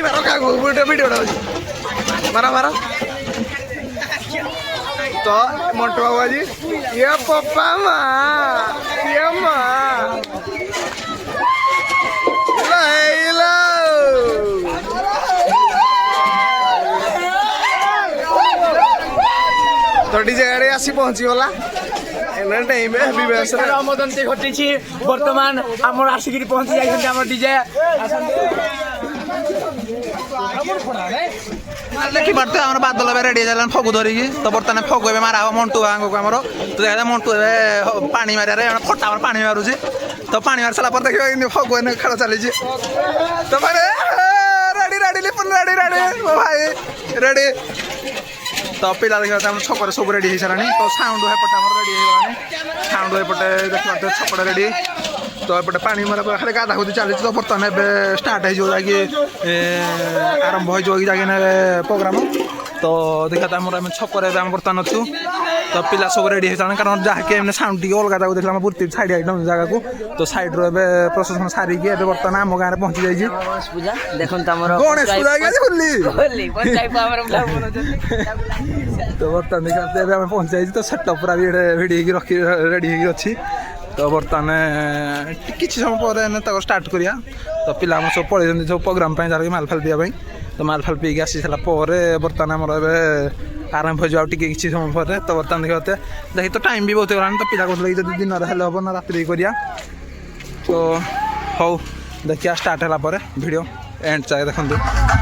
भाई मारो क्या वीडियो मारा मारा तो मोटू बाबा जी ये पप्पा माँ ये माँ लाइला तो डीजे गाड़ी आसी पहुंची गला एना टाइम है विवेश रे रामदंती घटिछि वर्तमान हमर आसिगिरी पहुंची जाइछन हमर डीजे देखी पार्थ आम बादल ए रेडी है फगु धरिकी तो बर्तमान फगु ए मारा मंटू आंग को आमर तो देखा मंटू ए पानी मारे फटा पानी मारुची तो पानी मार सारा देखिए फगु ए खेल चली तो मैंने रेडी रेडी लिपुन रेडी रेडी भाई रेडी तो पिला देखा छक सब रेडी हो सारा तो साउंड एपटे रेडी हो साउंड एपटे देखा छपटे रेडी तो एपटे पानी मारा खाली गाधा गुधी चली तो बर्तमान ए स्टार्ट हो आरंभ हो प्रोग्राम तो देखा आम छकर बर्तमान अच्छु तो पिला सब रेडी हो कारण जहाँकि साउंड टी अलग जाक देखा बुर्ती छाड़ी आइटम जगह को तो साइड रो प्रशासन सारिकी बर्तमान आम गाँव में पहुंची जाइए गणेश तो बर्तमान देखा पहुंची जाइए तो सेटअप पूरा भिड़ी रखी रेडी अच्छी तो बर्तमान किसी समय पर स्टार्ट करिया तो पिला सब पड़े सब प्रोग्राम जहाँ मालफाल पीवाई तो मालफाल पीक आसी सारा बर्तमान आमर आरंभ हो किसी समय पर तो बर्तमान देखते देखी तो टाइम भी बहुत गलानी तो पिला कहते दिन हेल्ले हम ना राति करिया तो हौ देखिया स्टार्ट है वीडियो एंड चाहे देखते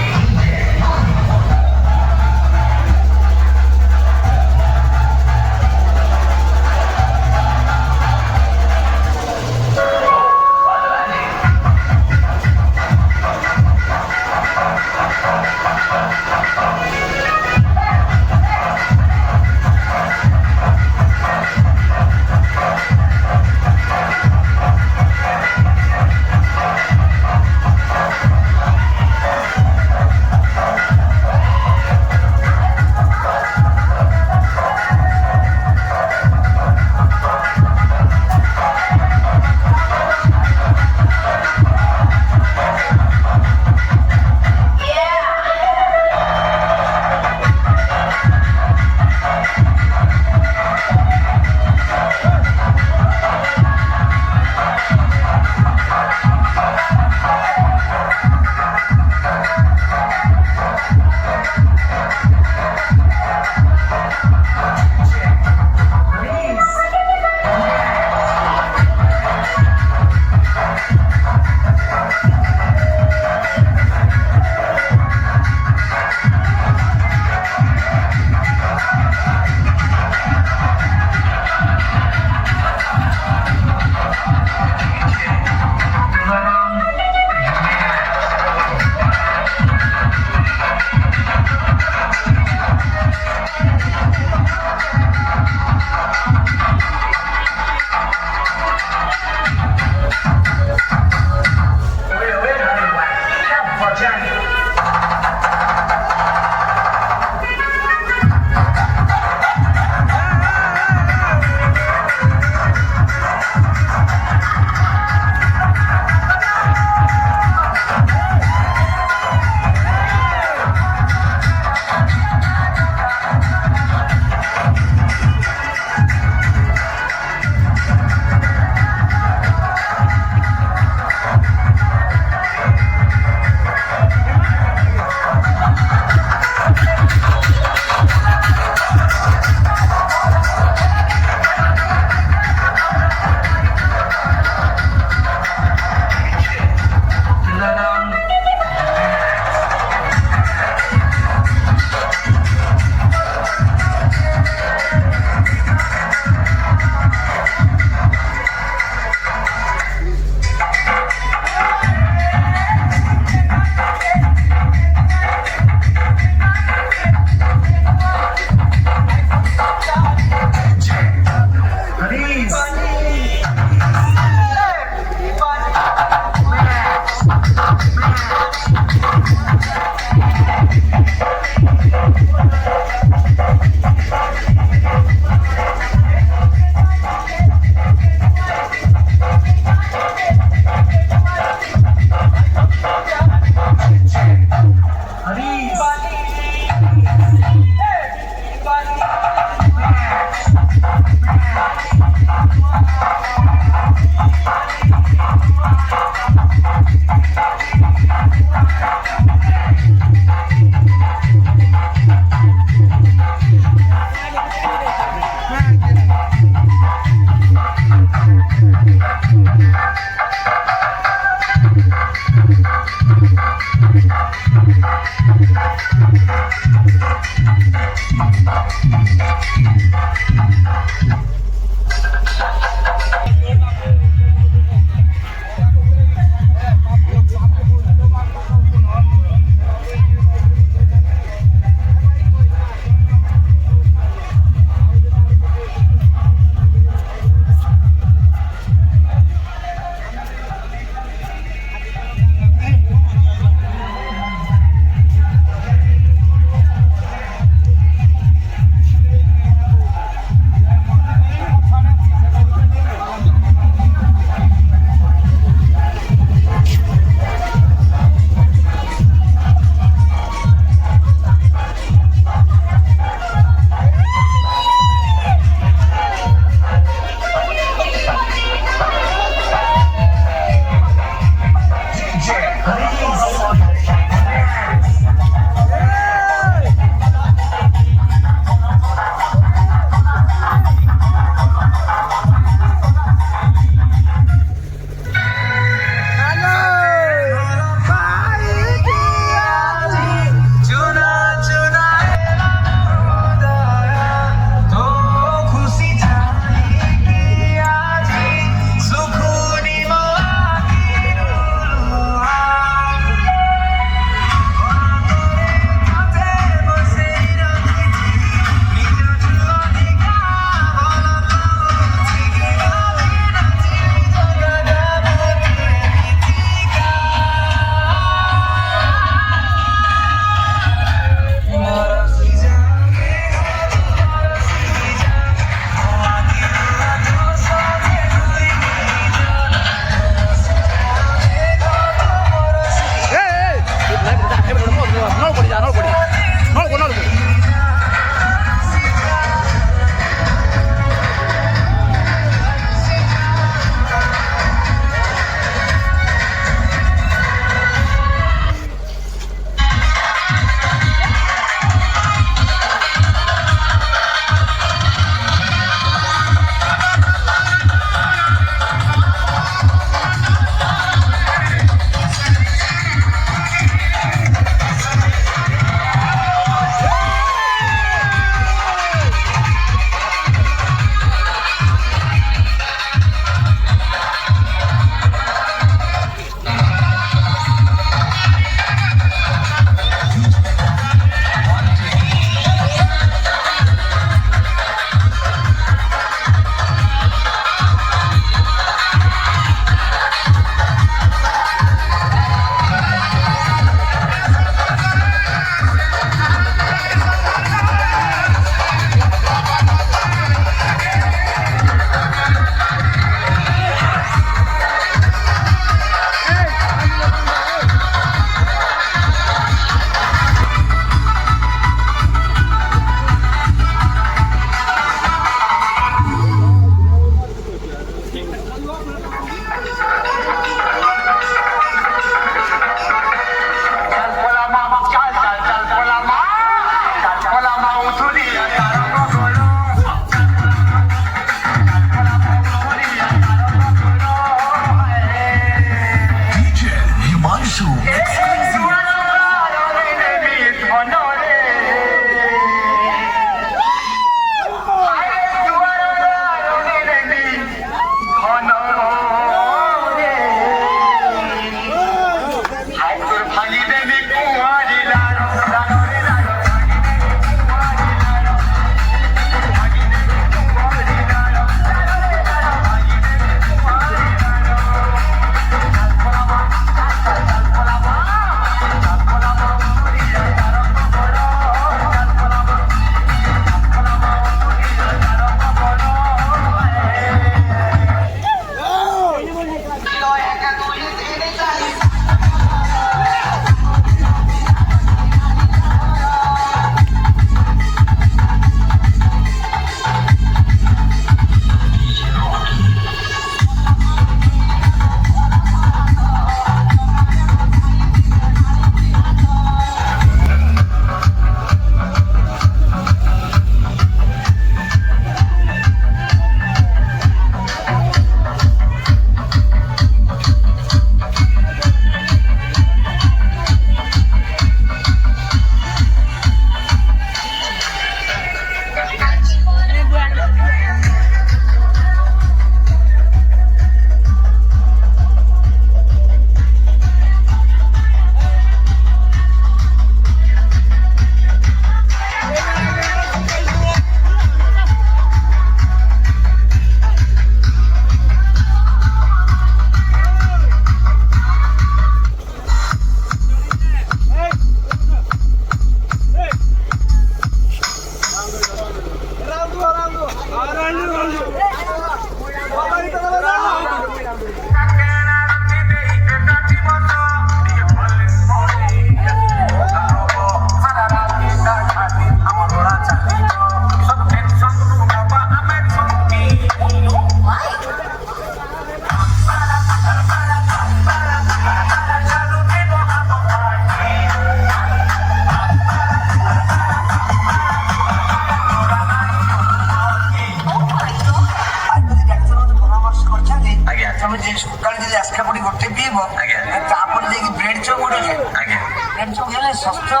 ପଗେଇଲେ ସ୍ୱାସ୍ଥ୍ୟ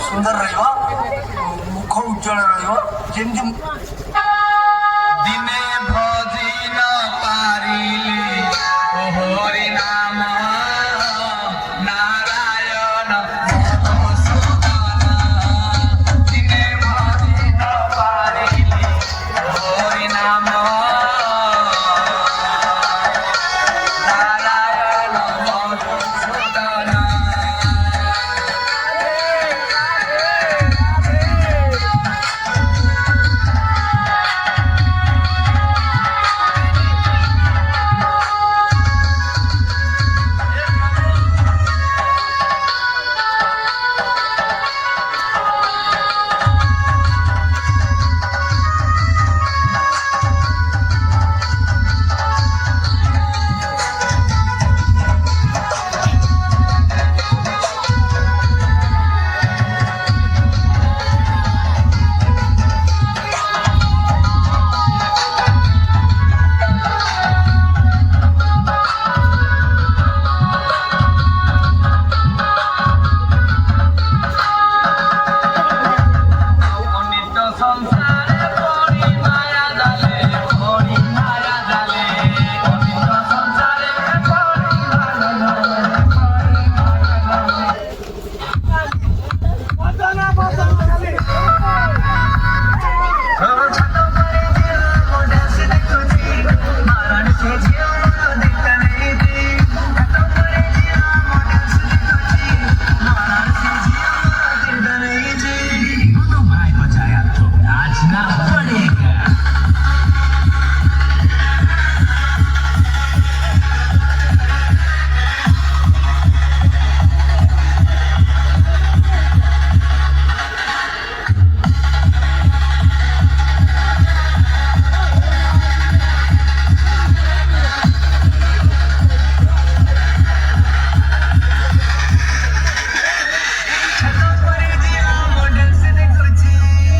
ସୁନ୍ଦର ରହିବ ମୁଖ ଉଜ୍ଜଳ ରହିବ ଯେମିତି